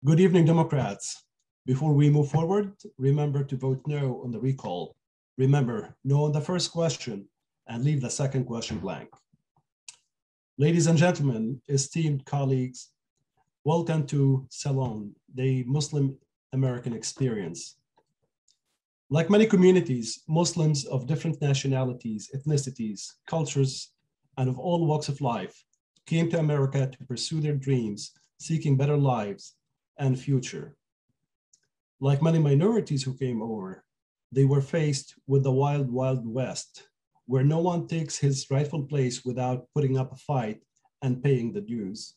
Good evening, Democrats. Before we move forward, remember to vote no on the recall. Remember, no on the first question and leave the second question blank. Ladies and gentlemen, esteemed colleagues, welcome to Salon, the Muslim American experience. Like many communities, Muslims of different nationalities, ethnicities, cultures, and of all walks of life came to America to pursue their dreams, seeking better lives and future. Like many minorities who came over, they were faced with the wild, wild west, where no one takes his rightful place without putting up a fight and paying the dues.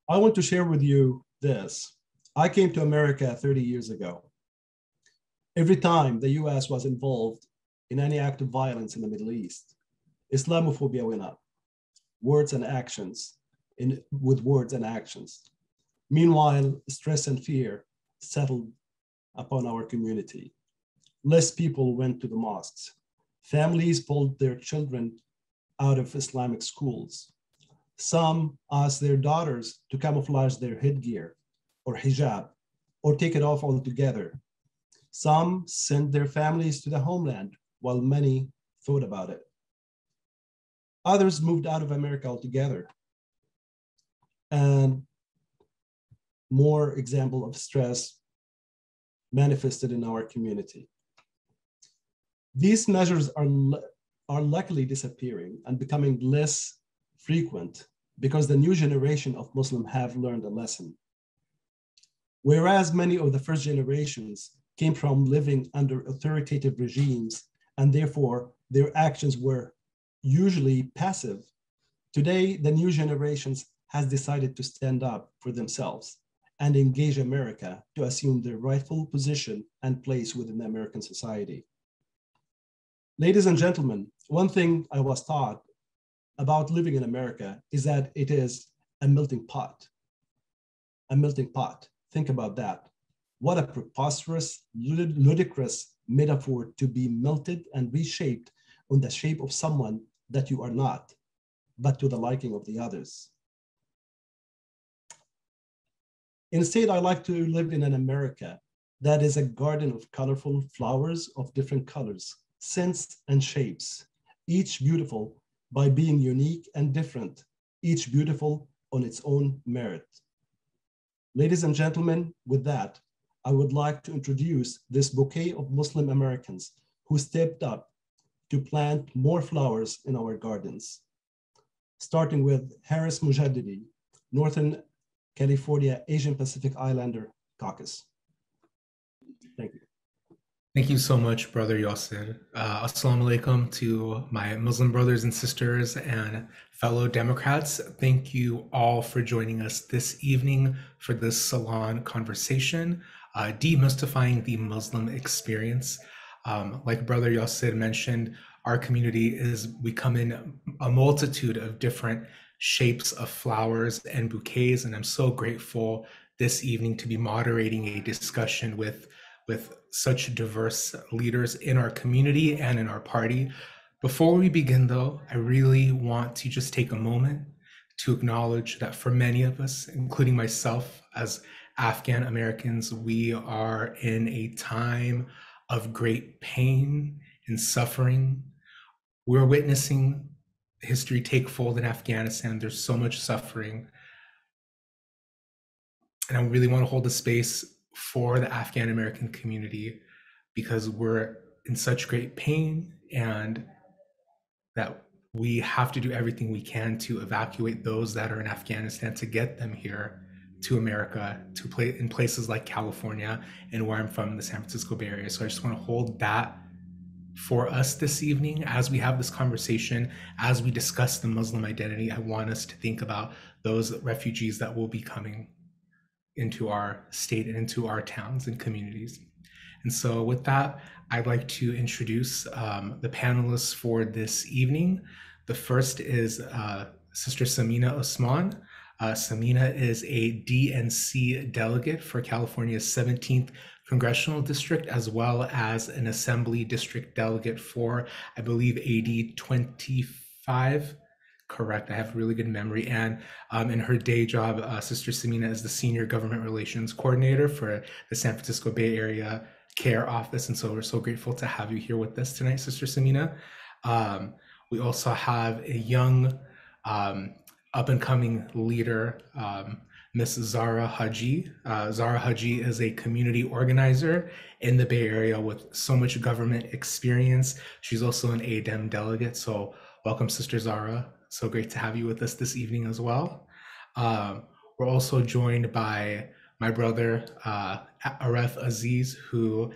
I want to share with you this. I came to America 30 years ago. Every time the US was involved in any act of violence in the Middle East, Islamophobia went up, words and actions, with words and actions. Meanwhile, stress and fear settled upon our community. Less people went to the mosques. Families pulled their children out of Islamic schools. Some asked their daughters to camouflage their headgear or hijab or take it off altogether. Some sent their families to the homeland while many thought about it. Others moved out of America altogether. And more example of stress manifested in our community. These measures are luckily disappearing and becoming less frequent because the new generation of Muslims have learned a lesson. Whereas many of the first generations came from living under authoritative regimes and therefore their actions were usually passive, today the new generations has decided to stand up for themselves and engage America to assume their rightful position and place within the American society. Ladies and gentlemen, one thing I was taught about living in America is that it is a melting pot. A melting pot. Think about that. What a preposterous, ludicrous metaphor to be melted and reshaped on the shape of someone that you are not, but to the liking of the others. Instead, I like to live in an America that is a garden of colorful flowers of different colors, scents, and shapes, each beautiful by being unique and different, each beautiful on its own merit. Ladies and gentlemen, with that, I would like to introduce this bouquet of Muslim Americans who stepped up to plant more flowers in our gardens, starting with Harris Mujaddidi, Northern California Asian Pacific Islander Caucus. Thank you. Thank you so much, Brother Yasser. Assalamu alaikum to my Muslim brothers and sisters and fellow Democrats. Thank you all for joining us this evening for this Salon conversation, demystifying the Muslim experience. Like Brother Yasser mentioned, our community we come in a multitude of different shapes of flowers and bouquets, and I'm so grateful this evening to be moderating a discussion with such diverse leaders in our community and in our party. Before we begin though, I really want to just take a moment to acknowledge that for many of us, including myself as Afghan Americans, we are in a time of great pain and suffering. We're witnessing history take fold in Afghanistan. There's so much suffering. And I really want to hold the space for the Afghan American community because we're in such great pain and that we have to do everything we can to evacuate those that are in Afghanistan to get them here to America, in places like California and where I'm from, the San Francisco Bay Area. So I just want to hold that for us this evening as we have this conversation, as we discuss the Muslim identity. I want us to think about those refugees that will be coming into our state and into our towns and communities. And so with that, I'd like to introduce the panelists for this evening. The first is Sister Samina Osman. Samina is a DNC delegate for California's 17th Congressional District, as well as an Assembly District delegate for, I believe, AD 25 correct. I have really good memory. And in her day job, Sister Samina is the Senior Government Relations Coordinator for the San Francisco Bay Area Care Office. And so we're so grateful to have you here with us tonight, Sister Samina. We also have a young, up and coming leader, Miss Zara Haji. Zara Haji is a community organizer in the Bay Area with so much government experience. She's also an ADEM delegate. So welcome, Sister Zara. So great to have you with us this evening as well. We're also joined by my brother, Aref Aziz, who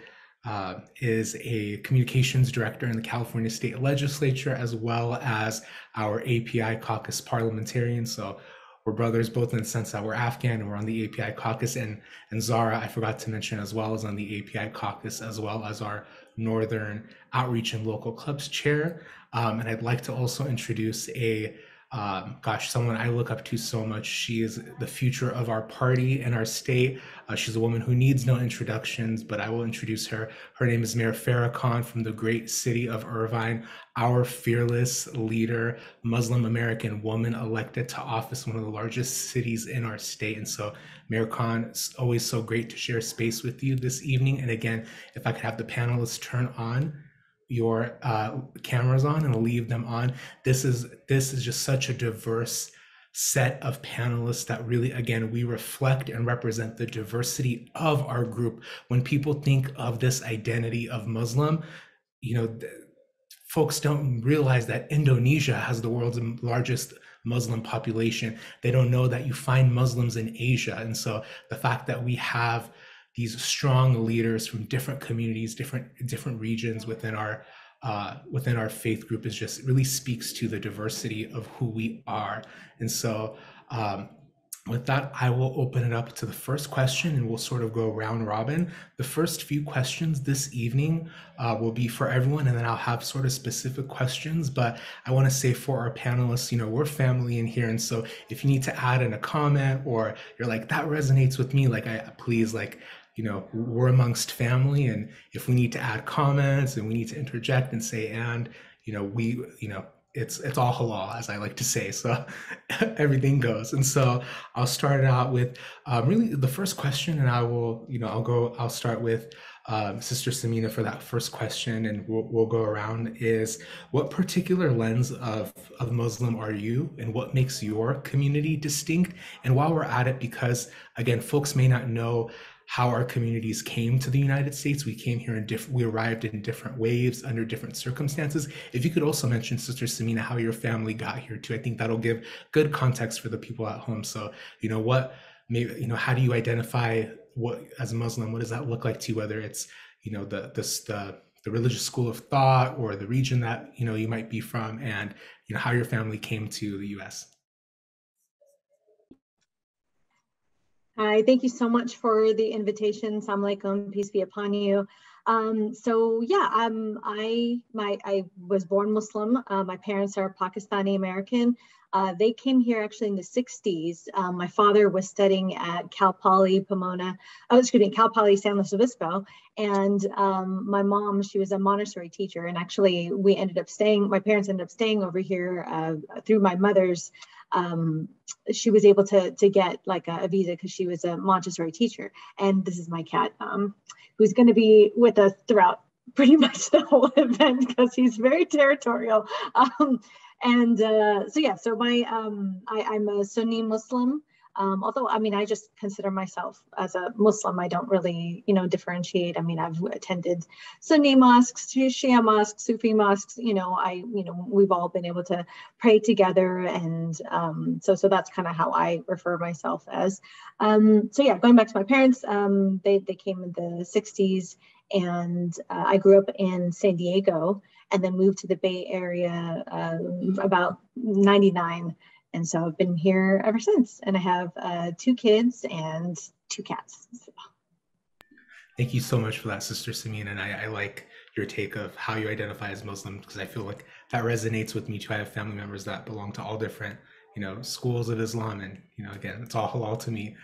is a communications director in the California State Legislature, as well as our API caucus parliamentarian. So we're brothers both in the sense that we're Afghan and we're on the API caucus. And Zara, I forgot to mention as well, is on the API caucus, as well as our Northern Outreach and Local Clubs chair. And I'd like to also introduce someone I look up to so much. She is the future of our party and our state. She's a woman who needs no introductions, but I will introduce her. Her name is Mayor Farah Khan from the great city of Irvine, our fearless leader, Muslim American woman elected to office, one of the largest cities in our state. And so, Mayor Khan, it's always so great to share space with you this evening. And again, if I could have the panelists turn on your cameras on and leave them on. This is just such a diverse set of panelists that really, again, we reflect and represent the diversity of our group. When people think of this identity of Muslim, folks don't realize that Indonesia has the world's largest Muslim population. They don't know that you find Muslims in Asia. And so the fact that we have these strong leaders from different communities, different regions within our faith group is just really speaks to the diversity of who we are. And so with that, I will open it up to the first question and we'll sort of go round robin. The first few questions this evening will be for everyone, and then I'll have sort of specific questions. But I want to say for our panelists, we're family in here. And so if you need to add in a comment or you're like, that resonates with me, please, we're amongst family. And if we need to add comments and we need to interject and say, it's all halal, as I like to say. So everything goes. And so I'll start it out with really the first question, and I'll start with Sister Samina for that first question, and we'll go around. Is what particular lens of Muslim are you, and what makes your community distinct? And while we're at it, because again, folks may not know how our communities came to the United States. We came here we arrived in different waves under different circumstances. If you could also mention, Sister Samina, how your family got here too, I think that'll give good context for the people at home. So, how do you identify as a Muslim? What does that look like to you? Whether it's, the religious school of thought or the region that, you might be from, and, how your family came to the US. Hi, thank you so much for the invitation. Assalamu alaikum, peace be upon you. I was born Muslim. My parents are Pakistani American. They came here actually in the 60s. My father was studying at Cal Poly Cal Poly San Luis Obispo. And my mom, she was a Montessori teacher. And actually my parents ended up staying over here through my mother's. She was able to get like a visa because she was a Montessori teacher. And this is my cat, who's going to be with us throughout pretty much the whole event because he's very territorial. So I'm a Sunni Muslim. Although, I just consider myself as a Muslim. I don't really, differentiate. I've attended Sunni mosques, Shia mosques, Sufi mosques. We've all been able to pray together. And so that's kind of how I refer myself as. Going back to my parents, they came in the 60s, and I grew up in San Diego and then moved to the Bay Area about 99. And so I've been here ever since, and I have 2 kids and 2 cats. So. Thank you so much for that, Sister Samina. And I like your take of how you identify as Muslim, because I feel like that resonates with me too. I have family members that belong to all different, schools of Islam, and again, it's all halal to me.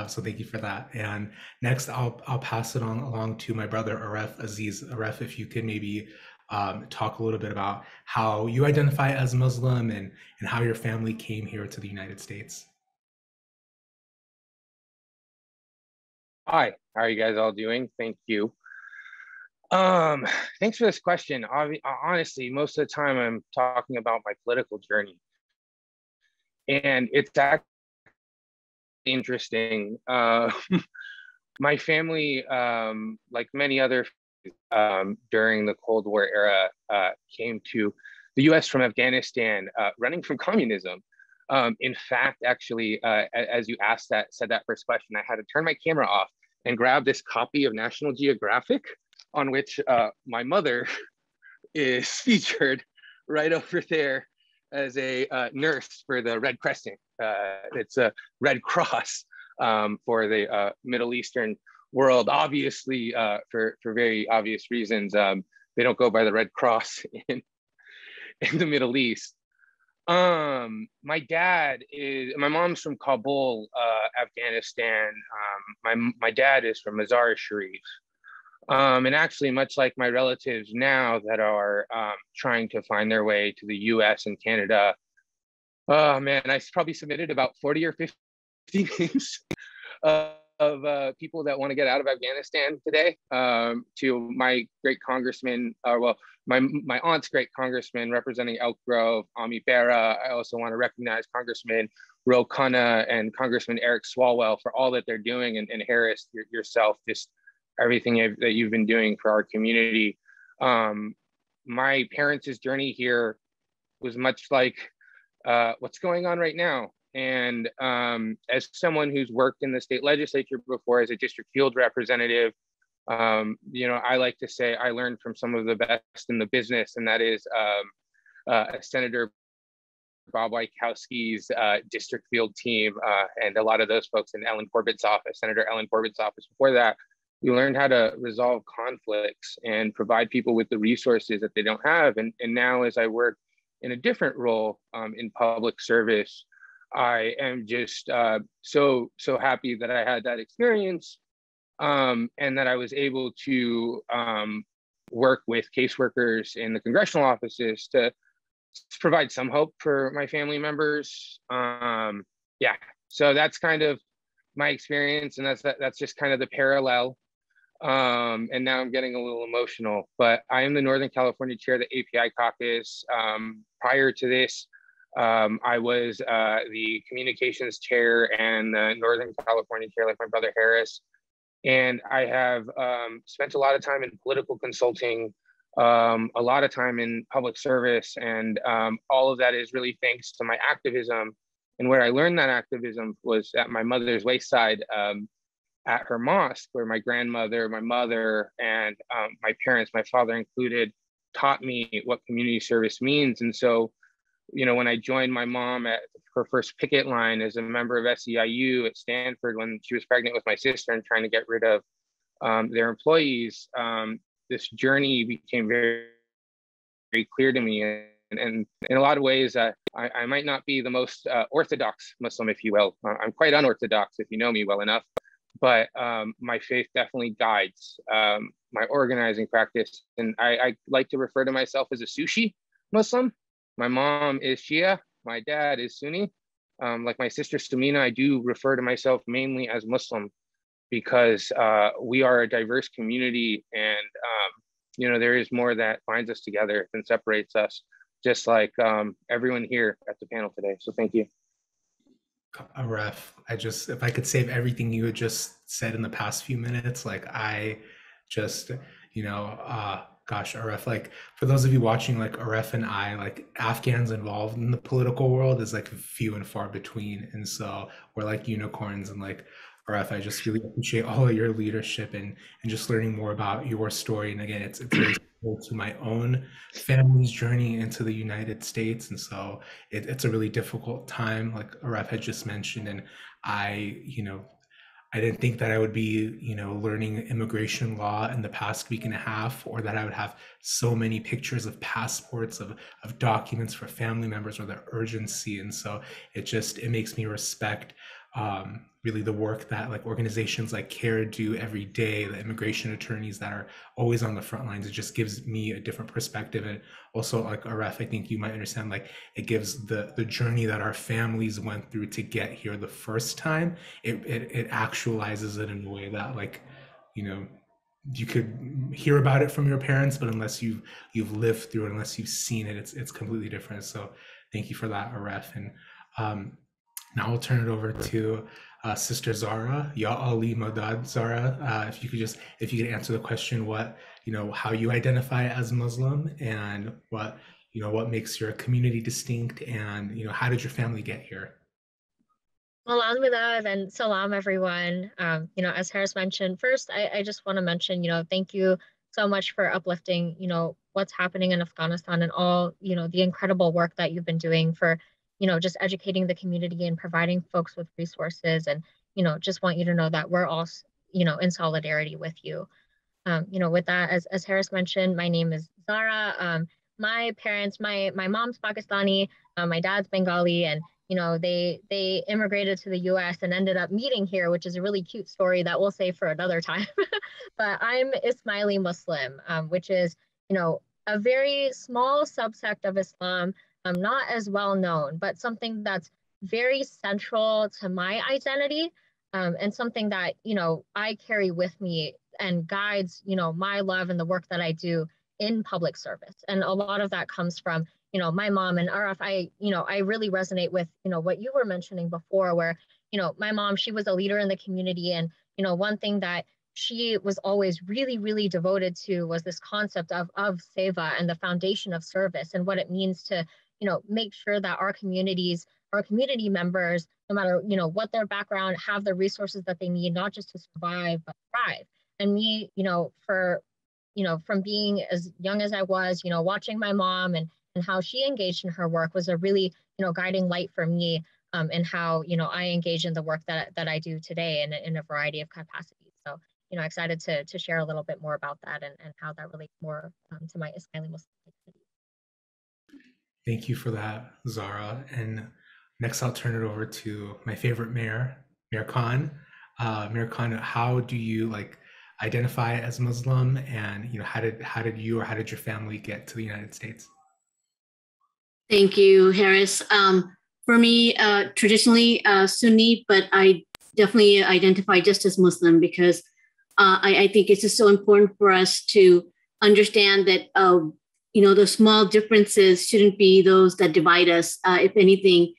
So thank you for that. And next, I'll pass it along to my brother Aref Aziz. Aref, if you could maybe talk a little bit about how you identify as Muslim and how your family came here to the United States. Hi, how are you guys all doing? Thank you. Thanks for this question. Honestly, most of the time I'm talking about my political journey, and it's actually interesting. My family, like many other during the Cold War era, came to the U.S. from Afghanistan, running from communism. In fact, actually, as you said that first question, I had to turn my camera off and grab this copy of National Geographic, on which my mother is featured right over there as a nurse for the Red Crescent. It's a Red Cross for the Middle Eastern world. Obviously, for very obvious reasons, they don't go by the Red Cross in the Middle East. My mom's from Kabul, Afghanistan. My dad is from Mazar-e Sharif. And actually, much like my relatives now that are trying to find their way to the US and Canada, oh man, I probably submitted about 40 or 50 names of people that want to get out of Afghanistan today, to my great congressman, my aunt's great congressman representing Elk Grove, Ami Bera. I also want to recognize Congressman Ro Khanna and Congressman Eric Swalwell for all that they're doing, and Harris, yourself, just everything that you've been doing for our community. My parents' journey here was much like what's going on right now. And as someone who's worked in the state legislature before as a district field representative, I like to say I learned from some of the best in the business, and that is Senator Bob Wykowski's district field team, and a lot of those folks in Ellen Corbett's office, Senator Ellen Corbett's office. Before that, we learned how to resolve conflicts and provide people with the resources that they don't have. And now, as I work in a different role in public service, I am just so happy that I had that experience, and that I was able to work with caseworkers in the congressional offices to provide some hope for my family members. Yeah, so that's kind of my experience, and that's just kind of the parallel. And now I'm getting a little emotional, but I am the Northern California chair of the API caucus. Prior to this, I was the communications chair and the Northern California chair, like my brother Harris. And I have spent a lot of time in political consulting, a lot of time in public service, and all of that is really thanks to my activism. And where I learned that activism was at my mother's wayside, at her mosque, where my grandmother, my mother, and my parents, my father included, taught me what community service means. And so, when I joined my mom at her first picket line as a member of SEIU at Stanford when she was pregnant with my sister and trying to get rid of their employees, this journey became very, very clear to me. And in a lot of ways, I might not be the most orthodox Muslim, if you will. I'm quite unorthodox if you know me well enough. But my faith definitely guides my organizing practice. And I like to refer to myself as a sushi Muslim. My mom is Shia, my dad is Sunni. Like my sister Sumina, I do refer to myself mainly as Muslim because we are a diverse community, and there is more that binds us together than separates us, just like everyone here at the panel today. So thank you. Aref, if I could save everything you had just said in the past few minutes, like I just, gosh, Aref, like for those of you watching, like Aref and I, like Afghans involved in the political world is like few and far between. And so we're like unicorns, and like Aref, I just really appreciate all of your leadership and just learning more about your story. And again, it's very similar to my own family's journey into the United States. And so it's a really difficult time, like Aref had just mentioned. And I didn't think that I would be, learning immigration law in the past week and a half, or that I would have so many pictures of passports, of documents for family members, or the urgency. And so it makes me respect really the work that like organizations like CARE do every day, the immigration attorneys that are always on the front lines. It just gives me a different perspective. And also, like Aref, I think you might understand, like it gives the journey that our families went through to get here the first time. It actualizes it in a way that, like, you know, you could hear about it from your parents, but unless you've lived through it, unless you've seen it, it's completely different. So thank you for that, Aref. And now I'll turn it over to Sister Zara, Ya Ali Madad Zara. If you could answer the question, what, how you identify as Muslim, and what makes your community distinct, and how did your family get here? Alhamdulillah, and salam everyone. As Harris mentioned, first I just want to mention, thank you so much for uplifting, what's happening in Afghanistan and all, the incredible work that you've been doing for, just educating the community and providing folks with resources. And, just want you to know that we're all, in solidarity with you. With that, as Harris mentioned, my name is Zara. My parents, my mom's Pakistani, my dad's Bengali, and they immigrated to the U.S. and ended up meeting here, which is a really cute story that we'll save for another time. But I'm Ismaili Muslim, which is a very small subsect of Islam, not as well known, but something that's very central to my identity, and something that I carry with me and guides my love and the work that I do in public service. And a lot of that comes from my mom. And Araf, I really resonate with what you were mentioning before, where my mom, she was a leader in the community, and one thing that she was always really, really devoted to was this concept of seva and the foundation of service, and what it means to make sure that our community members, no matter what their background, have the resources that they need, not just to survive but thrive. And me, from being as young as I was, watching my mom and how she engaged in her work was a really, guiding light for me, and how, I engage in the work that I do today in a variety of capacities. So, excited to share a little bit more about that and how that relates more to my Ismaili Muslim identity. Thank you for that, Zara. And next I'll turn it over to my favorite mayor, Mayor Khan. Mayor Khan, how do you identify as Muslim, and how did your family get to the United States? Thank you, Harris. For me, traditionally Sunni, but I definitely identify just as Muslim, because I think it's just so important for us to understand that the small differences shouldn't be those that divide us. If anything,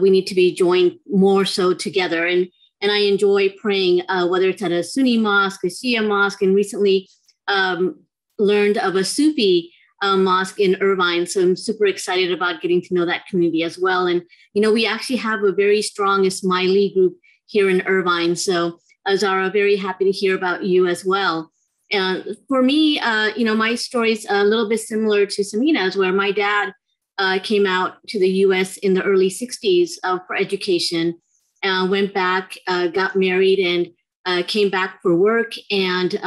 we need to be joined more so together. And I enjoy praying, whether it's at a Sunni mosque, a Shia mosque, and recently learned of a Sufi mosque in Irvine. So I'm super excited about getting to know that community as well. And, we actually have a very strong Ismaili group here in Irvine. So Zara, very happy to hear about you as well. For me, my story is a little bit similar to Samina's, where my dad came out to the US in the early 60s for education. Went back, got married, and came back for work. And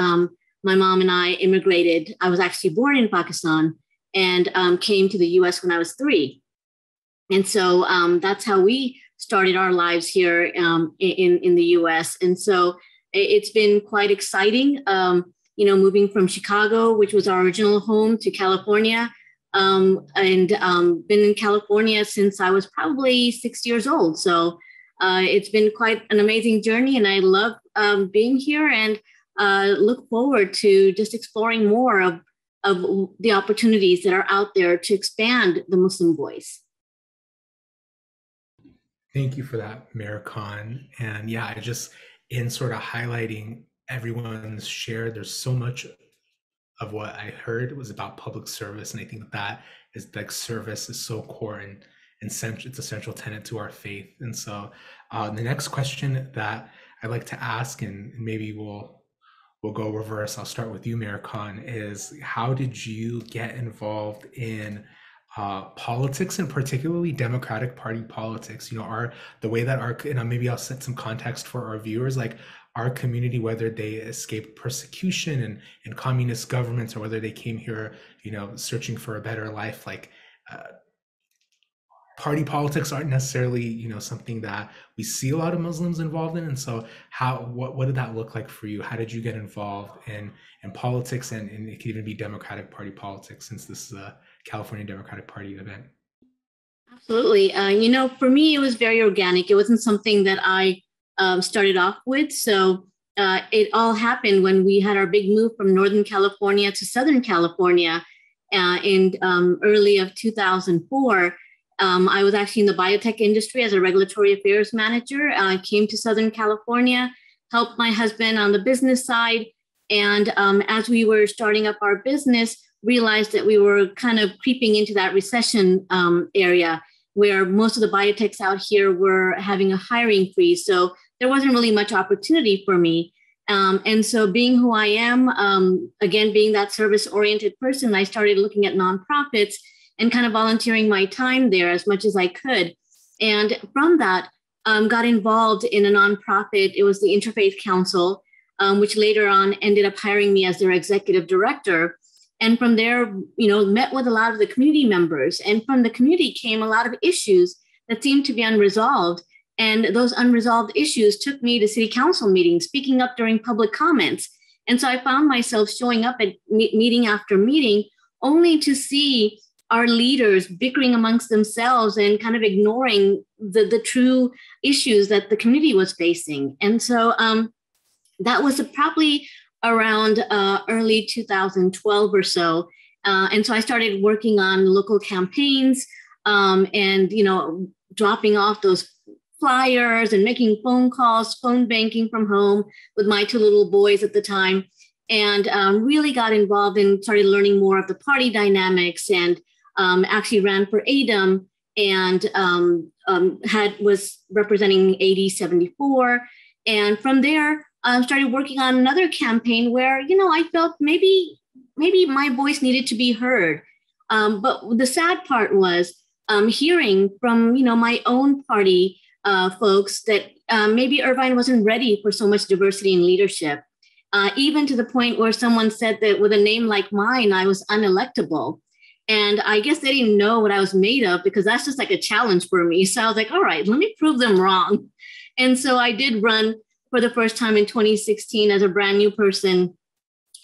my mom and I immigrated. I was actually born in Pakistan and came to the US when I was 3. And so that's how we started our lives here in the US. And so it's been quite exciting, moving from Chicago, which was our original home, to California. And been in California since I was probably 6 years old. So it's been quite an amazing journey, and I love being here, and look forward to just exploring more of the opportunities that are out there to expand the Muslim voice. Thank you for that, Mayor Khan. And yeah, in sort of highlighting everyone's share, there's so much of what I heard was about public service, and I think that is service is so core and it's a central tenet to our faith. And so the next question that I'd like to ask, and maybe we'll go reverse, I'll start with you, Mayor Khan, is how did you get involved in politics, and particularly Democratic Party politics? The way that maybe I'll set some context for our viewers, our community, whether they escaped persecution and communist governments, or whether they came here, searching for a better life, party politics aren't necessarily, you know, something that we see a lot of Muslims involved in. And so what did that look like for you? How did you get involved in politics, and it could even be Democratic Party politics, since this is a California Democratic Party event? Absolutely. You know, for me, it was very organic. It wasn't something that I started off with. So it all happened when we had our big move from Northern California to Southern California in early of 2004. I was actually in the biotech industry as a regulatory affairs manager. I came to Southern California, helped my husband on the business side. And as we were starting up our business, realized that we were kind of creeping into that recession area where most of the biotechs out here were having a hiring freeze. So there wasn't really much opportunity for me. And so being who I am, again, being that service-oriented person, I started looking at nonprofits and kind of volunteering my time there as much as I could. And from that, got involved in a nonprofit. It was the Interfaith Council, which later on ended up hiring me as their executive director. And from there, you know, met with a lot of the community members. And from the community came a lot of issues that seemed to be unresolved. And those unresolved issues took me to city council meetings, speaking up during public comments. And so I found myself showing up at meeting after meeting, only to see our leaders bickering amongst themselves and kind of ignoring the true issues that the community was facing. And so that was probably around early 2012 or so. And so I started working on local campaigns and, you know, dropping off those flyers and making phone calls, phone banking from home with my two little boys at the time, and really got involved and started learning more of the party dynamics, and actually ran for CADEM and was representing AD 74. And from there, started working on another campaign where, you know, I felt maybe my voice needed to be heard. But the sad part was hearing from, you know, my own party folks that maybe Irvine wasn't ready for so much diversity in leadership, even to the point where someone said that with a name like mine, I was unelectable. And I guess they didn't know what I was made of, because that's just like a challenge for me. So I was like, all right, let me prove them wrong. And so I did run for the first time in 2016 as a brand new person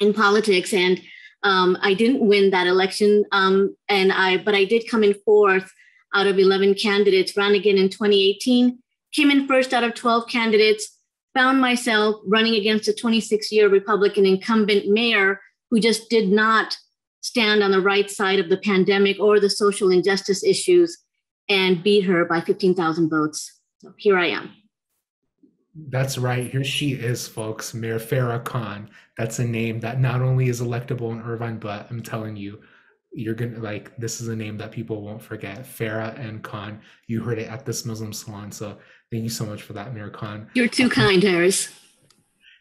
in politics. And I didn't win that election. But I did come in fourth out of 11 candidates, ran again in 2018, came in first out of 12 candidates, found myself running against a 26-year Republican incumbent mayor who just did not stand on the right side of the pandemic or the social injustice issues, and beat her by 15,000 votes. So here I am. That's right. Here she is, folks. Mayor Farah Khan. That's a name that not only is electable in Irvine, but I'm telling you, you're gonna like, this is a name that people won't forget. Farah and Khan. You heard it at this Muslim salon. So thank you so much for that, Mayor Khan. You're too kind, Harris.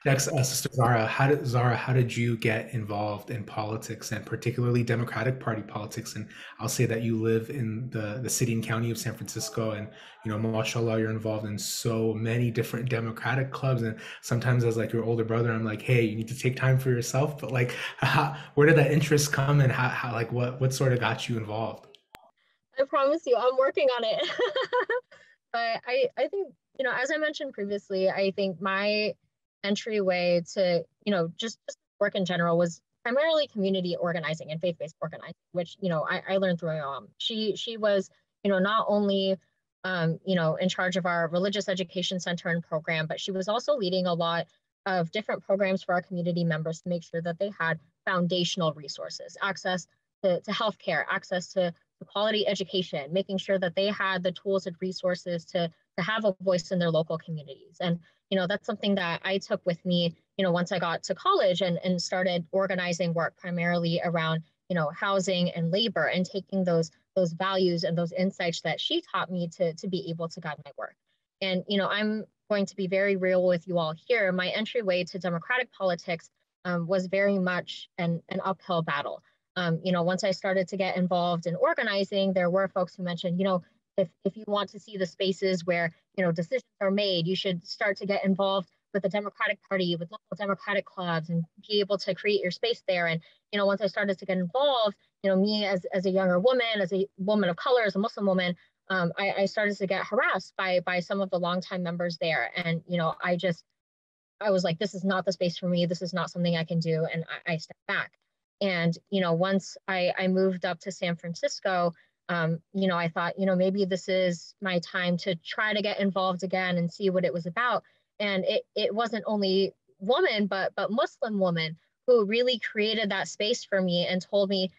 Next, Sister Zara, how did you get involved in politics, and particularly Democratic Party politics? And I'll say that you live in the city and county of San Francisco, and, you know, mashallah, you're involved in so many different Democratic clubs. And sometimes as like your older brother, I'm like, hey, you need to take time for yourself. But like, where did that interest come, and how like what sort of got you involved? I promise you, I'm working on it. But I think, you know, as I mentioned previously, I think my entryway to, you know, just work in general was primarily community organizing and faith-based organizing, which, you know, I learned through my mom. She was, you know, not only, you know, in charge of our religious education center and program, but she was also leading a lot of different programs for our community members to make sure that they had foundational resources, access to healthcare, access to quality education, making sure that they had the tools and resources to have a voice in their local communities. And, you know, that's something that I took with me, you know, once I got to college and started organizing work primarily around, you know, housing and labor, and taking those values and those insights that she taught me to be able to guide my work. And, you know, I'm going to be very real with you all here. My entryway to Democratic politics was very much an uphill battle. You know, once I started to get involved in organizing, there were folks who mentioned, you know, if you want to see the spaces where, you know, decisions are made, you should start to get involved with the Democratic Party, with local Democratic clubs, and be able to create your space there. And, you know, once I started to get involved, you know, me as a younger woman, as a woman of color, as a Muslim woman, I started to get harassed by some of the longtime members there. And, I was like, this is not the space for me. This is not something I can do. And I stepped back. And, once I moved up to San Francisco, I thought, maybe this is my time to try to get involved again and see what it was about. And it wasn't only women, but Muslim women who really created that space for me and told me,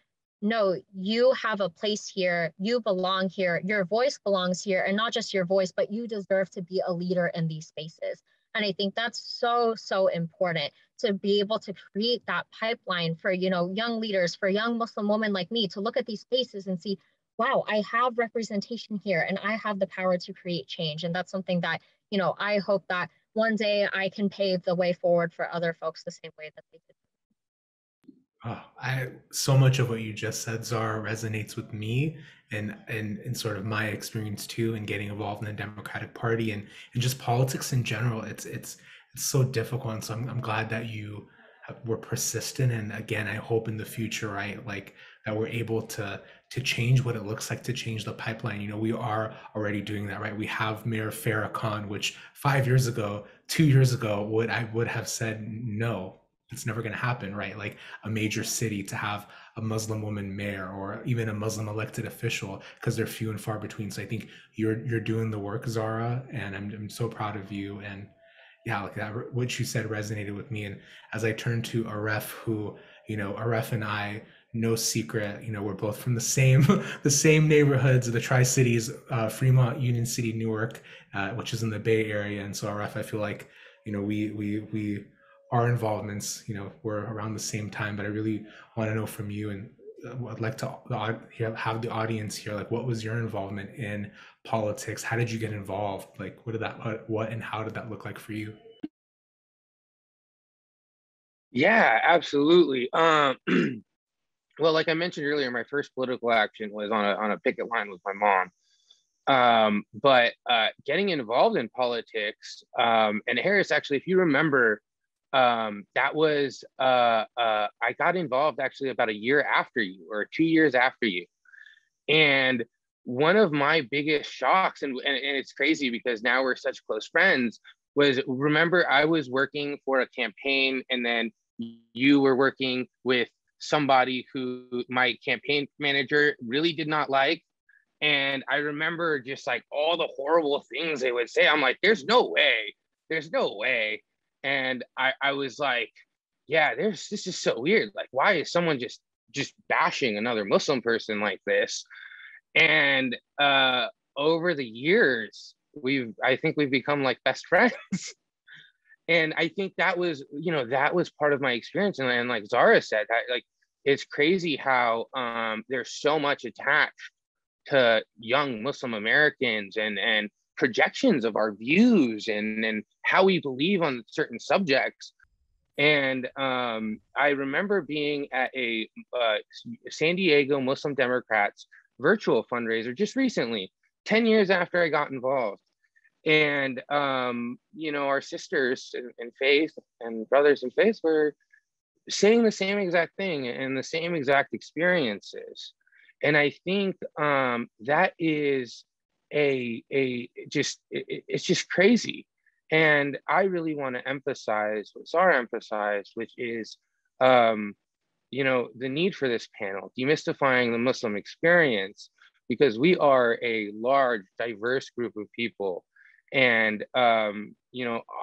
no, you have a place here. You belong here. Your voice belongs here. And not just your voice, but you deserve to be a leader in these spaces. And I think that's so, so important to be able to create that pipeline for, young leaders, for young Muslim women like me to look at these spaces and see, wow, I have representation here and I have the power to create change. And that's something that, I hope that one day I can pave the way forward for other folks the same way that they did. Oh, so much of what you just said, Zara, resonates with me and sort of my experience too in getting involved in the Democratic Party and just politics in general. It's so difficult. And so I'm glad that you were persistent. And again, I hope in the future, right, like that we're able to change what it looks like, to change the pipeline. We are already doing that, right? We have Mayor Farah Khan, which 2 years ago, I would have said no. It's never going to happen, right? Like a major city to have a Muslim woman mayor or even a Muslim elected official, because they're few and far between. So I think you're doing the work, Zara, and I'm so proud of you. And yeah, like that, what you said resonated with me. And as I turn to Aref, who, Aref and I, no secret, we're both from the same neighborhoods of the Tri-Cities, Fremont, Union City, Newark, which is in the Bay Area. And so Aref, I feel like, we our involvements, were around the same time, but I really want to know from you, and I'd like to have the audience here, like, what was your involvement in politics? How did you get involved? Like, what and how did that look like for you? Yeah, absolutely. Well, like I mentioned earlier, my first political action was on a picket line with my mom. But getting involved in politics, and Harris, actually, if you remember, that was I got involved actually about a year after you, or 2 years after you. And one of my biggest shocks, and it's crazy because now we're such close friends, was, remember, I was working for a campaign, and then you were working with somebody who my campaign manager really did not like. And I remember just like all the horrible things they would say. I'm like, there's no way. And I was like, yeah, this is so weird. Like, why is someone just bashing another Muslim person like this? And over the years, I think we've become like best friends. And I think that was part of my experience. And like Zara said, like, it's crazy how there's so much attached to young Muslim Americans and projections of our views and how we believe on certain subjects. And I remember being at a San Diego Muslim Democrats virtual fundraiser just recently, 10 years after I got involved. And, our sisters in faith and brothers in faith were saying the same exact thing and the same exact experiences. And I think that is it's just crazy. And I really want to emphasize what Zara emphasized, which is, the need for this panel, demystifying the Muslim experience, because we are a large, diverse group of people. And,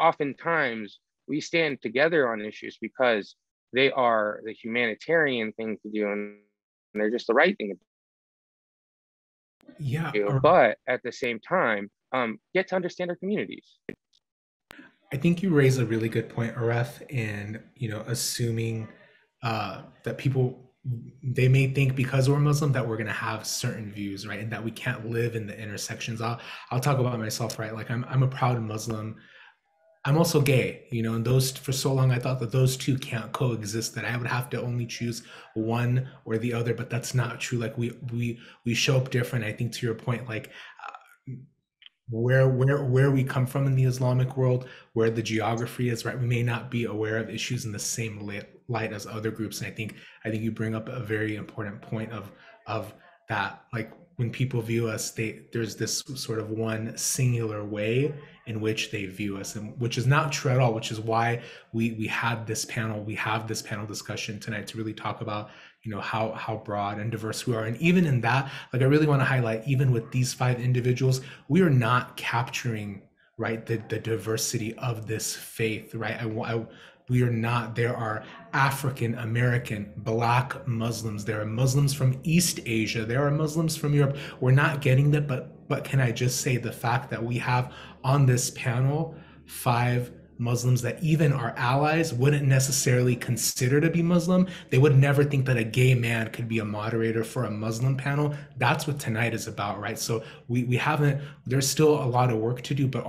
oftentimes we stand together on issues because they are the humanitarian thing to do, and they're just the right thing to do. Yeah. But at the same time, get to understand our communities. I think you raise a really good point, Aref, in, assuming that people, they may think because we're Muslim that we're going to have certain views, right? And that we can't live in the intersections. I'll talk about myself, right? Like I'm a proud Muslim. I'm also gay, and those, for so long, I thought that those two can't coexist, that I would have to only choose one or the other, but that's not true. Like we show up different. I think, to your point, like where we come from in the Islamic world, where the geography is, right? We may not be aware of issues in the same light as other groups. And I think you bring up a very important point of that like when people view us, there's this sort of one singular way in which they view us, and which is not true at all, which is why we have this panel discussion tonight to really talk about, you know, how broad and diverse we are. And even in that, like, I really want to highlight, even with these 5 individuals, we are not capturing, right, the diversity of this faith, right? We are not. There are African American, Black Muslims. There are Muslims from East Asia. There are Muslims from Europe. We're not getting that, but can I just say the fact that we have on this panel 5 Muslims that even our allies wouldn't necessarily consider to be Muslim. They would never think that a gay man could be a moderator for a Muslim panel. That's what tonight is about, right? So we haven't, there's still a lot of work to do, but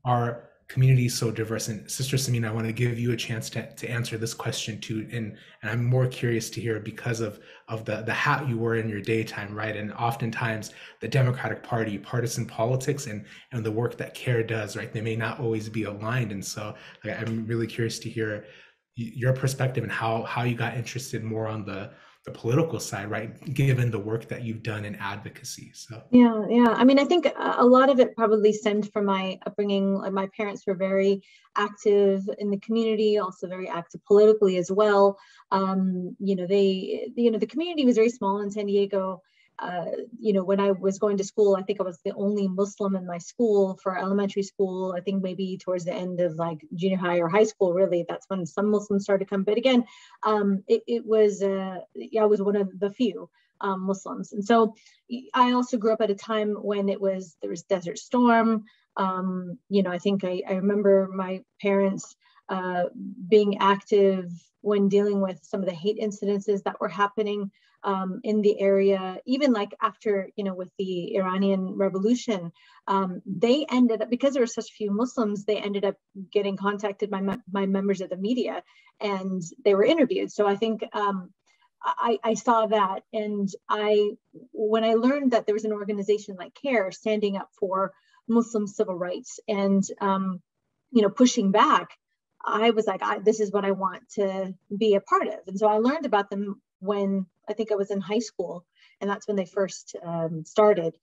our community is so diverse. And Sister Samina, I want to give you a chance to answer this question too. And I'm more curious to hear, because of the hat you wore in your daytime, right? And oftentimes the Democratic Party, partisan politics, and the work that CARE does, right? They may not always be aligned. And so like, I'm really curious to hear your perspective and how you got interested more on the political side, right? Given the work that you've done in advocacy. So yeah. I mean, I think a lot of it probably stemmed from my upbringing. Like, my parents were very active in the community, also very active politically as well. The community was very small in San Diego. When I was going to school, I think I was the only Muslim in my school for elementary school. I think maybe towards the end of like junior high or high school, really, that's when some Muslims started to come. But again, I was one of the few Muslims. And so I also grew up at a time when there was Desert Storm. I think I remember my parents being active when dealing with some of the hate incidences that were happening in the area, even like after, with the Iranian Revolution. They ended up, because there were such few Muslims, they ended up getting contacted by members of the media, and they were interviewed. So I think I saw that, and when I learned that there was an organization like CARE standing up for Muslim civil rights and pushing back, I was like, this is what I want to be a part of. And so I learned about them when I think I was in high school, and that's when they first started.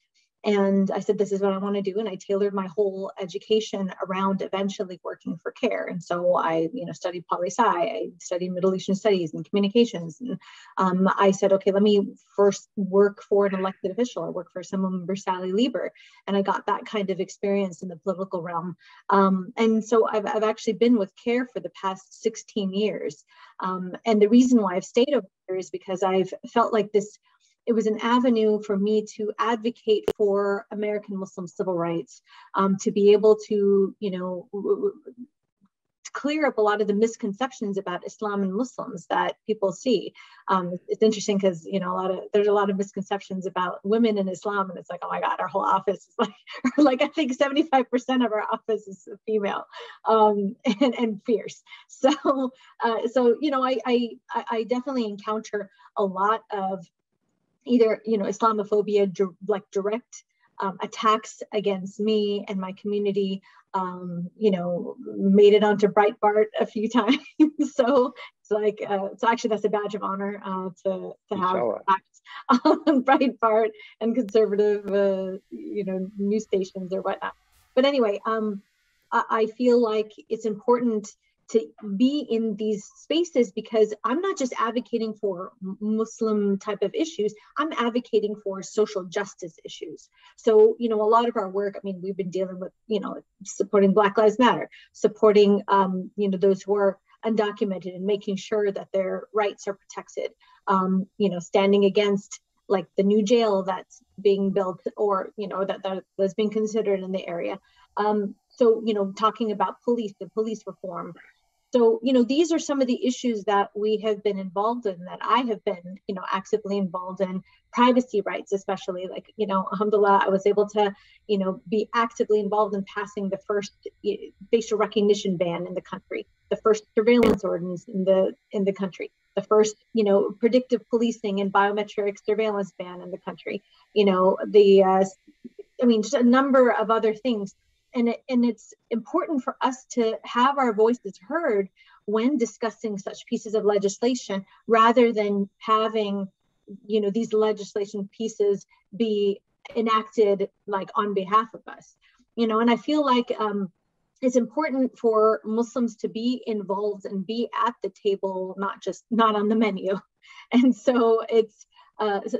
And I said, this is what I want to do. And I tailored my whole education around eventually working for CARE. And so I, studied poli-sci, I studied Middle Eastern studies and communications. And I said, okay, let me first work for an elected official. I worked for Assemblymember Sally Lieber, and I got that kind of experience in the political realm. And so I've actually been with CARE for the past 16 years. And the reason why I've stayed over here is because I've felt like it was an avenue for me to advocate for American Muslim civil rights, to be able to, clear up a lot of the misconceptions about Islam and Muslims that people see. It's interesting because, there's a lot of misconceptions about women in Islam, and it's like, oh my God, our whole office is like I think 75% of our office is female, and fierce. So I definitely encounter a lot of either, Islamophobia, like direct attacks against me and my community. Made it onto Breitbart a few times. So it's like, so actually that's a badge of honor to have attacks on Breitbart and conservative, news stations or whatnot. But anyway, I feel like it's important to be in these spaces because I'm not just advocating for Muslim type of issues, I'm advocating for social justice issues. So, a lot of our work, we've been dealing with, supporting Black Lives Matter, supporting, those who are undocumented and making sure that their rights are protected, standing against like the new jail that's being built or, that's being considered in the area. So, talking about the police reform. So, these are some of the issues that we have been involved in, that I have been, actively involved in. Privacy rights, especially, like, alhamdulillah, I was able to, be actively involved in passing the first facial recognition ban in the country, the first surveillance ordinance in the country, the first, predictive policing and biometric surveillance ban in the country, just a number of other things. And it's important for us to have our voices heard when discussing such pieces of legislation, rather than having these legislation pieces be enacted like on behalf of us, and I feel like it's important for Muslims to be involved and be at the table, not on the menu. And so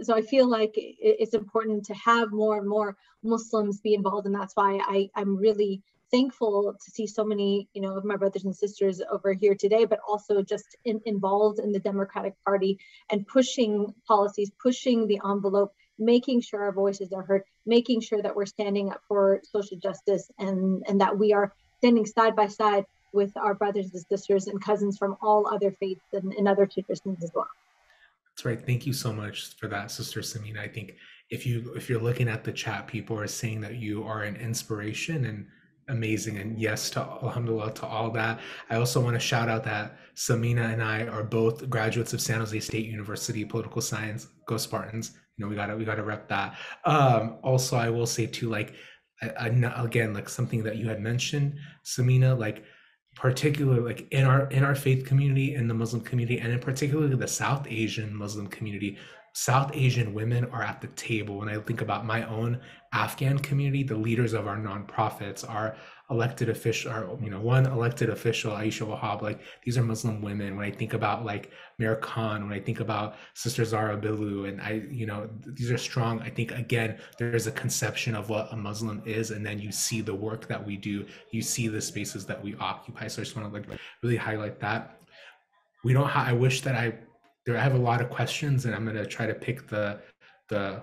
so I feel like it's important to have more and more Muslims be involved, and that's why I'm really thankful to see so many, of my brothers and sisters over here today, but also just involved in the Democratic Party and pushing policies, pushing the envelope, making sure our voices are heard, making sure that we're standing up for social justice, and that we are standing side by side with our brothers and sisters and cousins from all other faiths and other traditions as well. That's right. Thank you so much for that, Sister Samina. I think if you're looking at the chat, people are saying that you are an inspiration and amazing, and yes to alhamdulillah to all that. I also want to shout out that Samina and I are both graduates of San Jose State University Political Science. Go Spartans. We gotta rep that. Also, I will say too, like again, like something that you had mentioned, Samina, like particularly like in our faith community, in the Muslim community, and in particularly the South Asian Muslim community, South Asian women are at the table. When I think about my own Afghan community, the leaders of our nonprofits, our elected official, one elected official, Aisha Wahab, like these are Muslim women. When I think about like Mayor Khan, when I think about Sister Zara Bilu, and these are strong. I think again, there's a conception of what a Muslim is, and then you see the work that we do, you see the spaces that we occupy. So I just want to like really highlight that. I wish that I have a lot of questions, and I'm going to try to pick the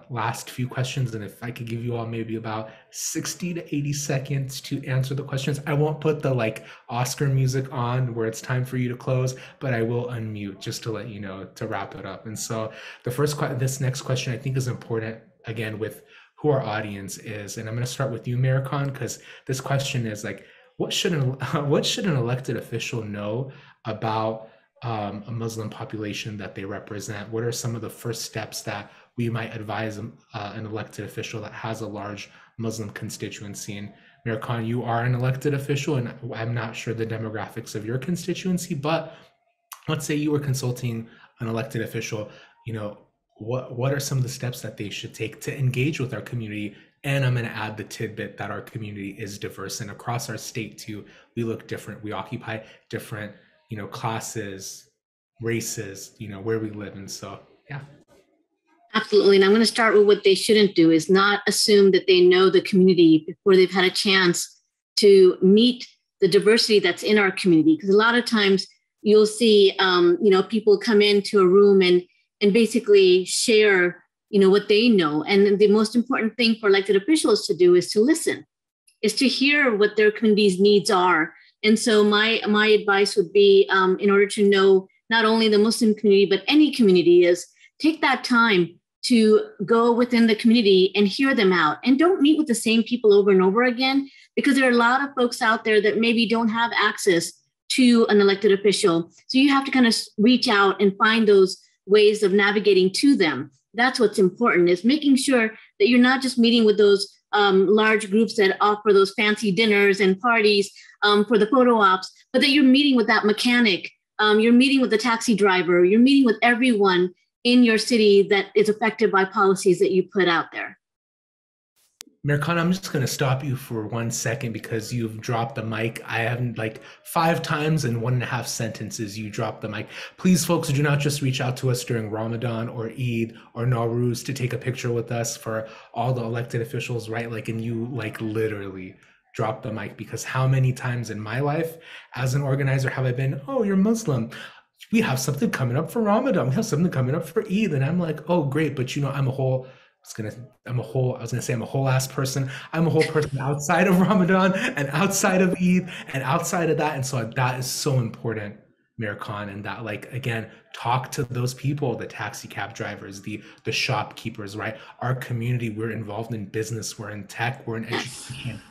last few questions. And if I could give you all maybe about 60 to 80 seconds to answer the questions, I won't put the like Oscar music on where it's time for you to close, but I will unmute just to let you know to wrap it up. And so this next question I think is important, again, with who our audience is. And I'm going to start with you, Mayor Khan, because this question is like, what should an elected official know about a Muslim population that they represent? What are some of the first steps that we might advise an elected official that has a large Muslim constituency? And Mayor Khan, you are an elected official, and I'm not sure the demographics of your constituency, but let's say you were consulting an elected official, what are some of the steps that they should take to engage with our community? And I'm going to add the tidbit that our community is diverse, and across our state too, we look different. We occupy different classes, races, where we live. And so, yeah. Absolutely. And I'm going to start with what they shouldn't do is not assume that they know the community before they've had a chance to meet the diversity that's in our community. Because a lot of times you'll see, people come into a room and basically share, what they know. And the most important thing for elected officials to do is to listen, is to hear what their community's needs are. And so my advice would be, in order to know not only the Muslim community, but any community, is take that time to go within the community and hear them out. And don't meet with the same people over and over again, because there are a lot of folks out there that maybe don't have access to an elected official. So you have to kind of reach out and find those ways of navigating to them. That's what's important, is making sure that you're not just meeting with those large groups that offer those fancy dinners and parties for the photo ops, but that you're meeting with that mechanic, you're meeting with the taxi driver, you're meeting with everyone in your city that is affected by policies that you put out there. Mayor Khan, I'm just going to stop you for 1 second because you've dropped the mic. I haven't, like 5 times in 1.5 sentences you dropped the mic. Please, folks, do not just reach out to us during Ramadan or Eid or Nowruz to take a picture with us for all the elected officials, right? Like, and you like literally dropped the mic, because how many times in my life as an organizer have I been, oh, you're Muslim, we have something coming up for Ramadan, we have something coming up for Eid, and I'm like, oh, great, but I'm a whole ass person. I'm a whole person outside of Ramadan and outside of Eid and outside of that. And so that is so important, Mayor Khan, and that, like, again, talk to those people, the taxi cab drivers, the shopkeepers, right? Our community, we're involved in business, we're in tech, we're in education.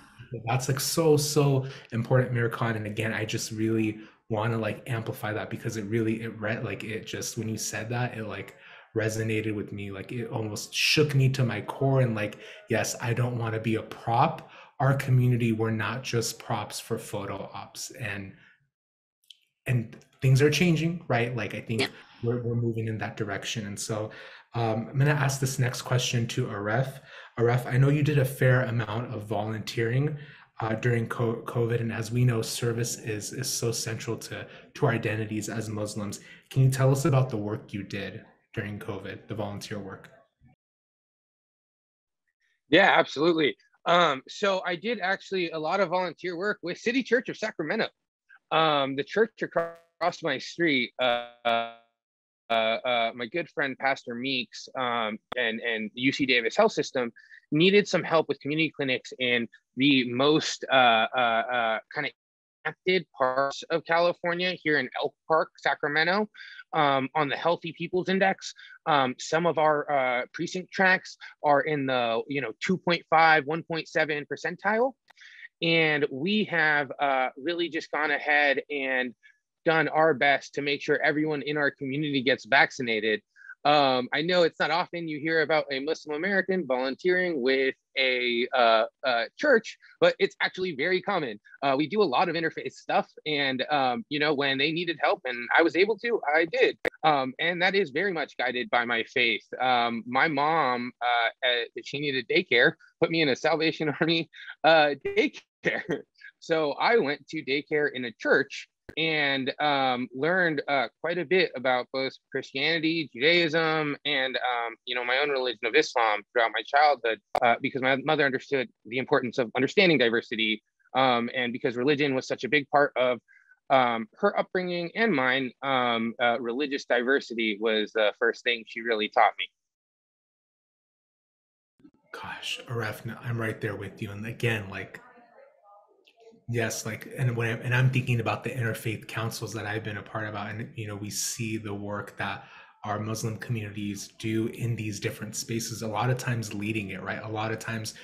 That's like so important, Mayor Khan. And again, I just really want to like amplify that, because when you said that, it like resonated with me. Like, it almost shook me to my core. And like, yes, I don't want to be a prop. Our community, we're not just props for photo ops, and things are changing, right? Like, I think we're moving in that direction. And so I'm going to ask this next question to Aref. Aref, I know you did a fair amount of volunteering during COVID, and as we know, service is so central to our identities as Muslims. Can you tell us about the work you did during COVID, the volunteer work? Yeah, absolutely. So I did actually a lot of volunteer work with City Church of Sacramento. The church across my street, my good friend Pastor Meeks and the UC Davis Health System needed some help with community clinics in the most kind of impacted parts of California, here in Elk Park, Sacramento, on the Healthy People's Index. Some of our precinct tracts are in the 2.5, 1.7 percentile. And we have really just gone ahead and done our best to make sure everyone in our community gets vaccinated. I know it's not often you hear about a Muslim American volunteering with a church, but it's actually very common. We do a lot of interfaith stuff, and when they needed help and I was able to, I did. And that is very much guided by my faith. My mom, she needed daycare, put me in a Salvation Army daycare. So I went to daycare in a church and learned quite a bit about both Christianity, Judaism, and my own religion of Islam throughout my childhood, because my mother understood the importance of understanding diversity, and because religion was such a big part of her upbringing and mine. Religious diversity was the first thing she really taught me. Gosh, Aref, I'm right there with you. And again, yes, and I'm thinking about the interfaith councils that I've been a part of, and we see the work that our Muslim communities do in these different spaces, a lot of times leading it, right? A lot of times,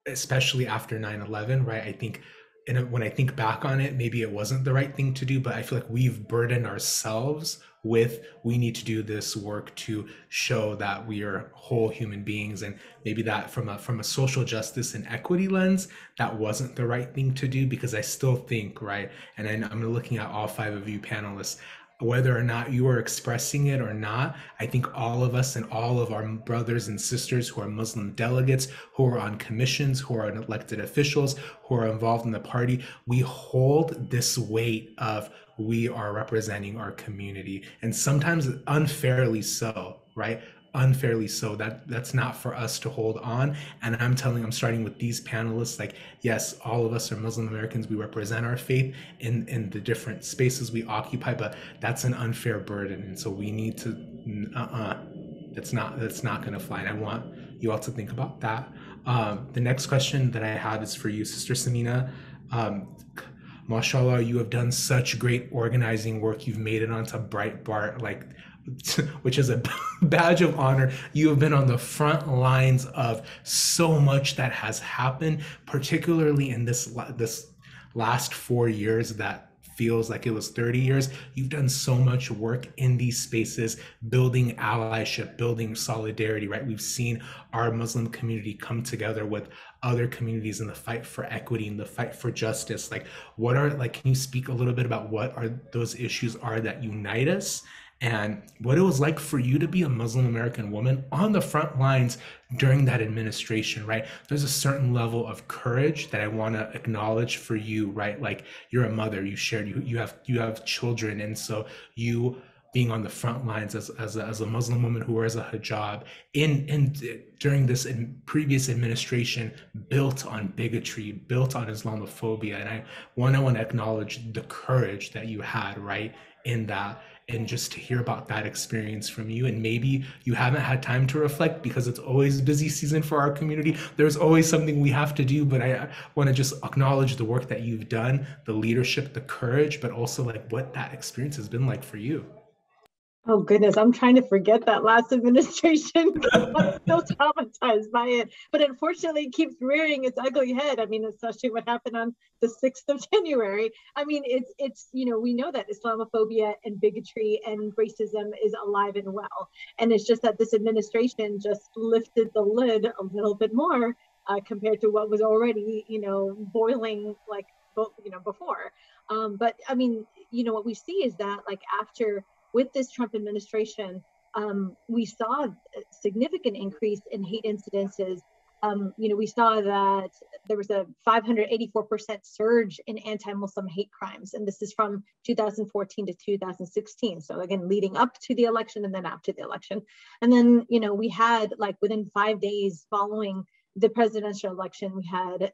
especially after 9/11, right? I think, and when I think back on it, maybe it wasn't the right thing to do, but I feel like we've burdened ourselves with, we need to do this work to show that we are whole human beings, and maybe that from a social justice and equity lens, that wasn't the right thing to do, because I still think, right, and I'm looking at all 5 of you panelists, whether or not you are expressing it or not, I think all of us and all of our brothers and sisters who are Muslim delegates, who are on commissions, who are elected officials, who are involved in the party, we hold this weight of, we are representing our community, and sometimes unfairly so, right? Unfairly so. That's not for us to hold on. And I'm starting with these panelists, yes, all of us are Muslim Americans, we represent our faith in the different spaces we occupy, but that's an unfair burden, and so we need to that's not going to fly, and I want you all to think about that. The next question that I have is for you, Sister Samina. Mashallah, you have done such great organizing work. You've made it onto Breitbart, which is a badge of honor. You have been on the front lines of so much that has happened, particularly in this last 4 years that feels like it was 30 years. You've done so much work in these spaces, building allyship, building solidarity, right? We've seen our Muslim community come together with other communities in the fight for equity, in the fight for justice. Can you speak a little bit about what are those issues are that unite us, and what it was like for you to be a Muslim American woman on the front lines during that administration, right? There's a certain level of courage that I want to acknowledge for you, right? You're a mother, you have children, and so you being on the front lines as a Muslim woman who wears a hijab during this previous administration, built on bigotry, built on Islamophobia, and I want to acknowledge the courage that you had, right, in that. And just to hear about that experience from you, and maybe you haven't had time to reflect because it's always busy season for our community. There's always something we have to do, but I want to just acknowledge the work that you've done, the leadership, the courage, but also what that experience has been like for you. Oh goodness, I'm trying to forget that last administration because I'm still traumatized by it. But unfortunately, it keeps rearing its ugly head. I mean, especially what happened on the 6th of January. I mean, it's we know that Islamophobia and bigotry and racism is alive and well. And it's just that this administration just lifted the lid a little bit more compared to what was already, boiling before. But I mean, what we see is that after with this Trump administration, we saw a significant increase in hate incidences. We saw that there was a 584% surge in anti-Muslim hate crimes. And this is from 2014 to 2016. So again, leading up to the election and then after the election. And then, we had within 5 days following the presidential election, we had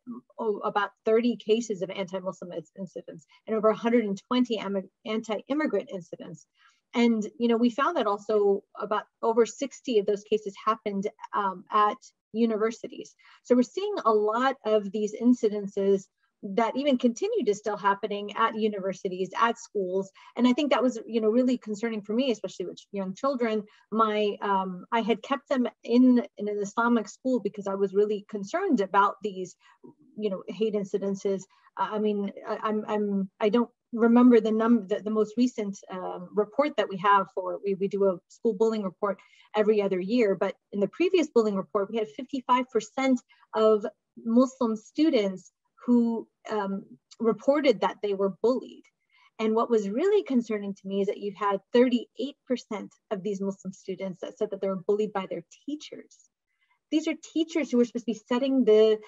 about 30 cases of anti-Muslim incidents and over 120 anti-immigrant incidents. And, we found that also about over 60 of those cases happened at universities. So we're seeing a lot of these incidences that even continue to still happening at universities, at schools. And I think that was, really concerning for me, especially with young children. I had kept them in an Islamic school because I was really concerned about these, hate incidences. I don't remember the most recent report that we have we do a school bullying report every other year, but in the previous bullying report, we had 55% of Muslim students who reported that they were bullied. And what was really concerning to me is that you had 38% of these Muslim students that said that they were bullied by their teachers. These are teachers who are supposed to be setting the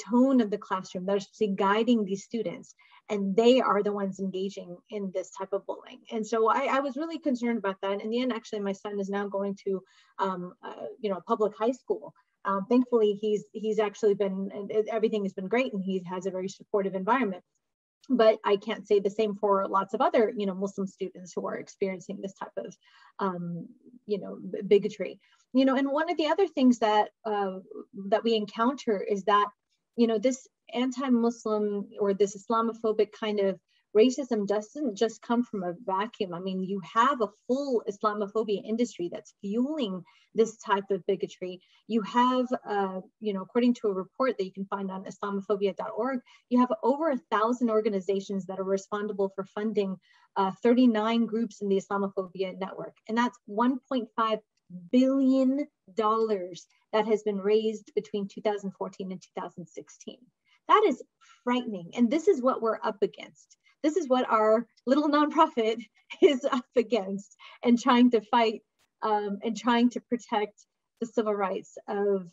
tone of the classroom. They're supposed to be guiding these students, and they are the ones engaging in this type of bullying. And so I was really concerned about that. In the end, actually, my son is now going to, a public high school. Thankfully, he's actually been, everything has been great, and he has a very supportive environment. But I can't say the same for lots of other, Muslim students who are experiencing this type of, bigotry. And one of the other things that we encounter is that, this anti-Muslim or this Islamophobic kind of racism doesn't just come from a vacuum. I mean, you have a full Islamophobia industry that's fueling this type of bigotry. You have, according to a report that you can find on Islamophobia.org, you have over 1,000 organizations that are responsible for funding 39 groups in the Islamophobia network. And that's $1.5 billion that has been raised between 2014 and 2016. That is frightening. And this is what we're up against. This is what our little nonprofit is up against, and trying to fight and trying to protect the civil rights of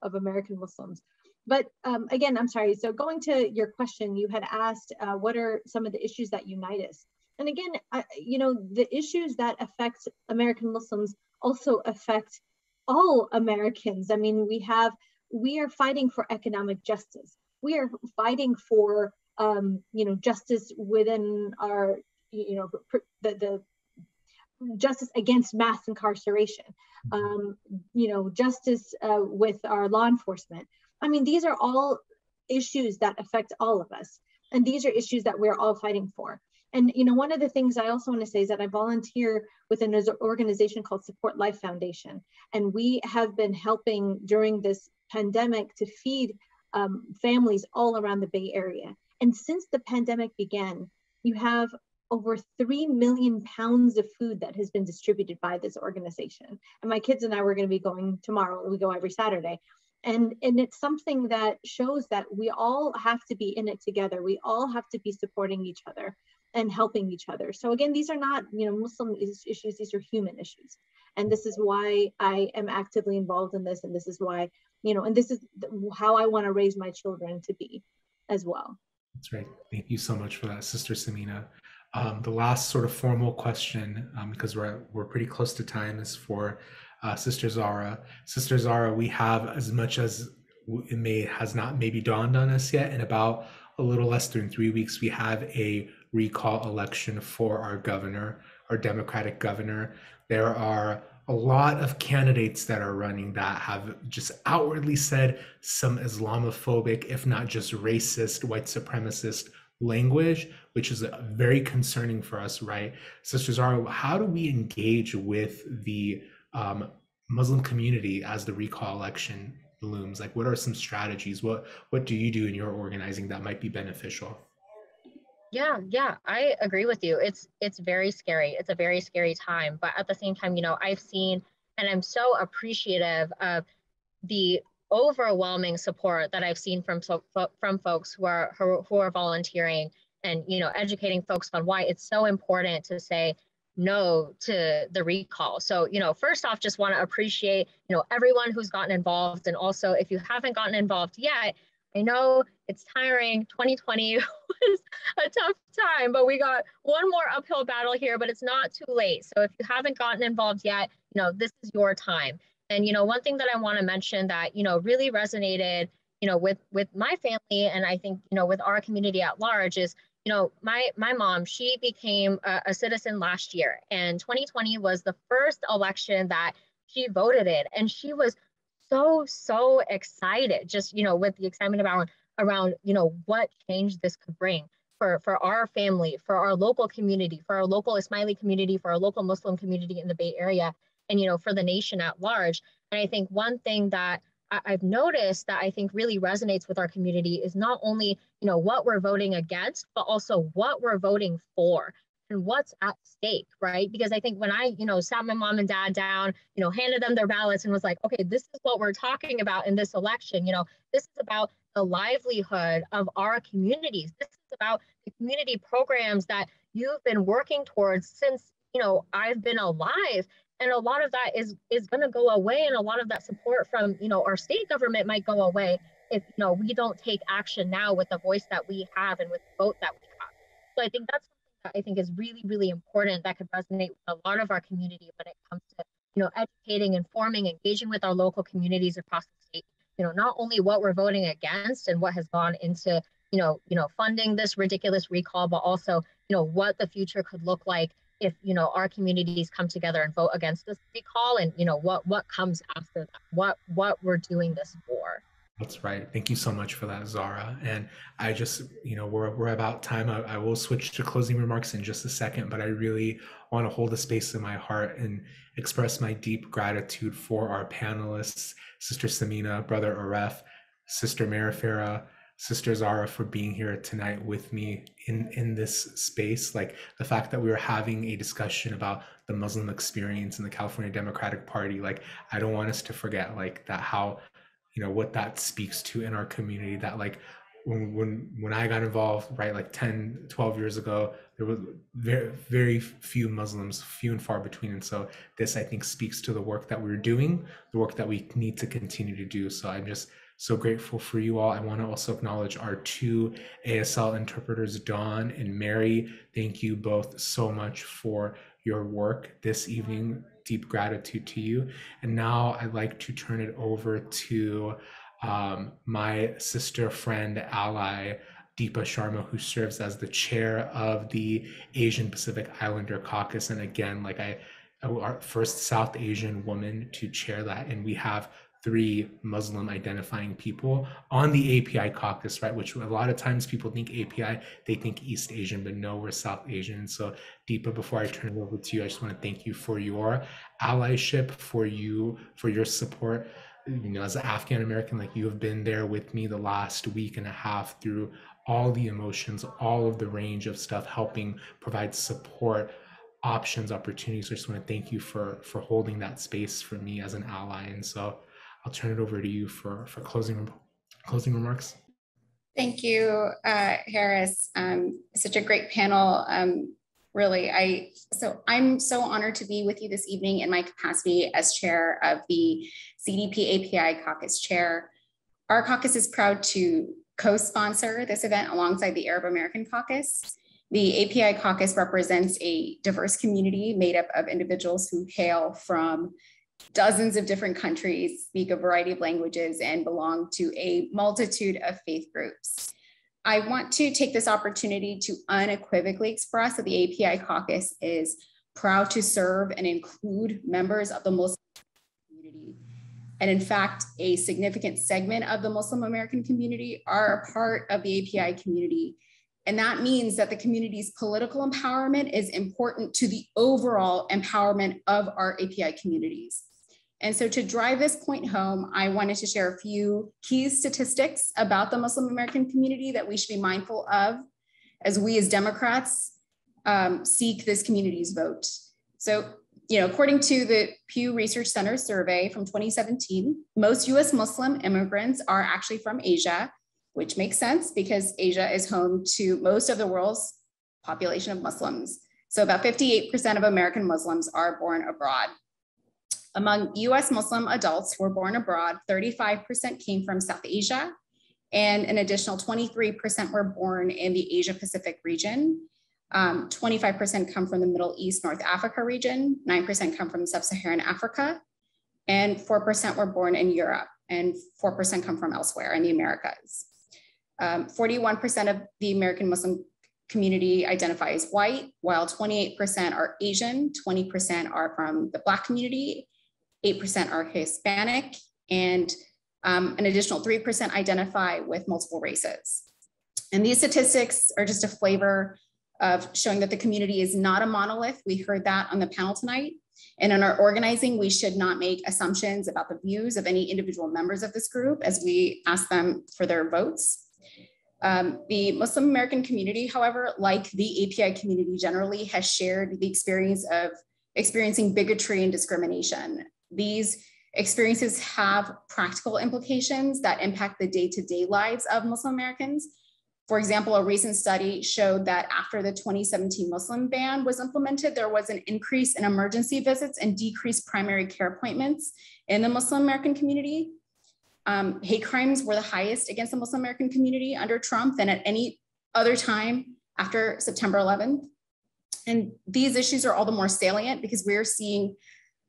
American Muslims. But again, I'm sorry. So going to your question, you had asked, what are some of the issues that unite us? And again, the issues that affect American Muslims also affect all Americans. I mean, we are fighting for economic justice. We are fighting for justice within our, the justice against mass incarceration, justice with our law enforcement. I mean, these are all issues that affect all of us. And these are issues that we're all fighting for. And, one of the things I also want to say is that I volunteer with an organization called Support Life Foundation. And we have been helping during this pandemic to feed families all around the Bay Area. And since the pandemic began, you have over 3 million pounds of food that has been distributed by this organization. And my kids and I were going to be going tomorrow. We go every Saturday. And it's something that shows that we all have to be in it together. We all have to be supporting each other and helping each other. So again, these are not, Muslim issues, these are human issues. And this is why I am actively involved in this. And this is why, and this is how I want to raise my children to be as well. That's right. Thank you so much for that, Sister Samina. The last sort of formal question, because we're pretty close to time, is for Sister Zara. Sister Zara, we have, as much as it has not maybe dawned on us yet, in about a little less than 3 weeks, we have a recall election for our governor, our Democratic governor. There are a lot of candidates that are running that have just outwardly said some Islamophobic, if not just racist, white supremacist language, which is very concerning for us, right? Sister Zara, how do we engage with the Muslim community as the recall election looms? Like, what are some strategies? What do you do in your organizing that might be beneficial? Yeah, I agree with you. It's very scary. It's a very scary time. But at the same time, I've seen, and I'm so appreciative of the overwhelming support that I've seen from folks who are volunteering and educating folks on why it's so important to say, no to the recall. So, first off, just want to appreciate, everyone who's gotten involved. And also, if you haven't gotten involved yet, I know it's tiring. 2020 was a tough time, but we got one more uphill battle here, but it's not too late. So if you haven't gotten involved yet, this is your time. And, one thing that I want to mention that, really resonated, with my family, and I think, with our community at large is, my mom, she became a citizen last year, and 2020 was the first election that she voted in. And she was so excited, just, with the excitement around, what change this could bring for our family, for our local community, for our local Ismaili community, for our local Muslim community in the Bay Area, and, for the nation at large. And I think one thing that I've noticed that I think really resonates with our community is not only, what we're voting against, but also what we're voting for and what's at stake, right? Because I think when I, sat my mom and dad down, handed them their ballots and was like, okay, this is what we're talking about in this election. This is about the livelihood of our communities. This is about the community programs that you've been working towards since, I've been alive. And a lot of that is going to go away. And a lot of that support from, our state government might go away if, we don't take action now with the voice that we have and with the vote that we have. So I think that's something that I think is really, really important that could resonate with a lot of our community when it comes to, educating, informing, engaging with our local communities across the state, not only what we're voting against and what has gone into, funding this ridiculous recall, but also, what the future could look like if, our communities come together and vote against this recall, and, what comes after that, what we're doing this for. That's right. Thank you so much for that, Zara. And I just, we're about time. I will switch to closing remarks in just a second, but I really want to hold a space in my heart and express my deep gratitude for our panelists, Sister Samina, Brother Aref, Sister Marifera, Sister Zara, for being here tonight with me in this space. Like the fact that we were having a discussion about the Muslim experience in the California Democratic Party, like I don't want us to forget like that, how, what that speaks to in our community, that like when I got involved, right, like 10, 12 years ago, there was very, very few Muslims, few and far between. And so this, I think, speaks to the work that we're doing, the work that we need to continue to do. So I'm just so grateful for you all. I want to also acknowledge our two ASL interpreters, Dawn and Mary. Thank you both so much for your work this evening. Deep gratitude to you. And now I'd like to turn it over to my sister, friend, ally, Deepa Sharma, who serves as the chair of the Asian Pacific Islander Caucus. And again, like our first South Asian woman to chair that. And we have 3 Muslim identifying people on the API caucus, right? Which a lot of times people think API, they think East Asian, but no, we're South Asian. So Deepa, before I turn it over to you, I just want to thank you for your allyship, for your support. As an Afghan American, like you have been there with me the last week and a half through all the emotions, all of the range of stuff, helping provide support, options, opportunities. So I just want to thank you for holding that space for me as an ally. And so I'll turn it over to you for closing remarks. Thank you, Harris. Such a great panel. Really, I'm so honored to be with you this evening in my capacity as chair of the CDP API Caucus Chair. Our caucus is proud to co-sponsor this event alongside the Arab American Caucus. The API Caucus represents a diverse community made up of individuals who hail from dozens of different countries, speak a variety of languages, and belong to a multitude of faith groups. I want to take this opportunity to unequivocally express that the API Caucus is proud to serve and include members of the Muslim community. And in fact, a significant segment of the Muslim American community are a part of the API community. And that means that the community's political empowerment is important to the overall empowerment of our API communities. And so to drive this point home, I wanted to share a few key statistics about the Muslim American community that we should be mindful of as we as Democrats seek this community's vote. So, according to the Pew Research Center survey from 2017, most US Muslim immigrants are actually from Asia, which makes sense because Asia is home to most of the world's population of Muslims. So about 58% of American Muslims are born abroad. Among US Muslim adults who were born abroad, 35% came from South Asia, and an additional 23% were born in the Asia Pacific region. 25% come from the Middle East, North Africa region, 9% come from Sub-Saharan Africa, and 4% were born in Europe, and 4% come from elsewhere in the Americas. 41% of the American Muslim community identify as white, while 28% are Asian, 20% are from the Black community, 8% are Hispanic, and an additional 3% identify with multiple races. And these statistics are just a flavor of showing that the community is not a monolith. We heard that on the panel tonight. And in our organizing, we should not make assumptions about the views of any individual members of this group as we ask them for their votes. The Muslim American community, however, like the API community generally, has shared the experience of experiencing bigotry and discrimination. These experiences have practical implications that impact the day-to-day lives of Muslim Americans. For example, a recent study showed that after the 2017 Muslim ban was implemented, there was an increase in emergency visits and decreased primary care appointments in the Muslim American community. Hate crimes were the highest against the Muslim American community under Trump than at any other time after September 11th. And these issues are all the more salient because we're seeing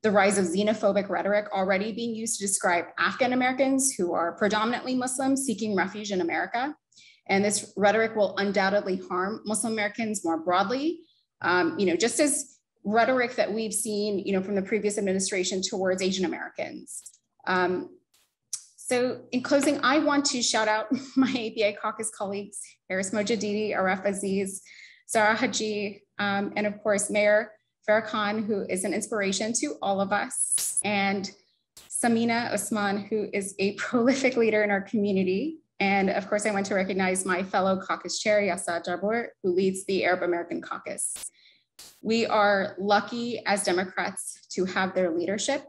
the rise of xenophobic rhetoric already being used to describe Afghan Americans who are predominantly Muslim seeking refuge in America. And this rhetoric will undoubtedly harm Muslim Americans more broadly, just as rhetoric that we've seen, from the previous administration towards Asian Americans. So in closing, I want to shout out my API caucus colleagues, Harris Mojadidi, Aref Aziz, Sarah Haji, and of course, Mayor Farah Khan, who is an inspiration to all of us, and Samina Osman, who is a prolific leader in our community. And of course, I want to recognize my fellow caucus chair, Yasa Jabor, who leads the Arab American Caucus. We are lucky as Democrats to have their leadership.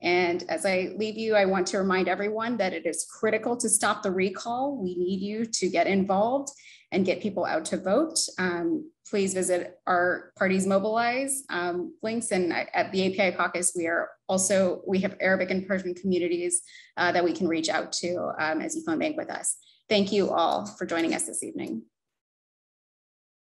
And as I leave you, I want to remind everyone that it is critical to stop the recall. We need you to get involved and get people out to vote. Please visit our Parties Mobilize links. And at the API Caucus, we have Arabic and Persian communities that we can reach out to as you phone bank with us. Thank you all for joining us this evening.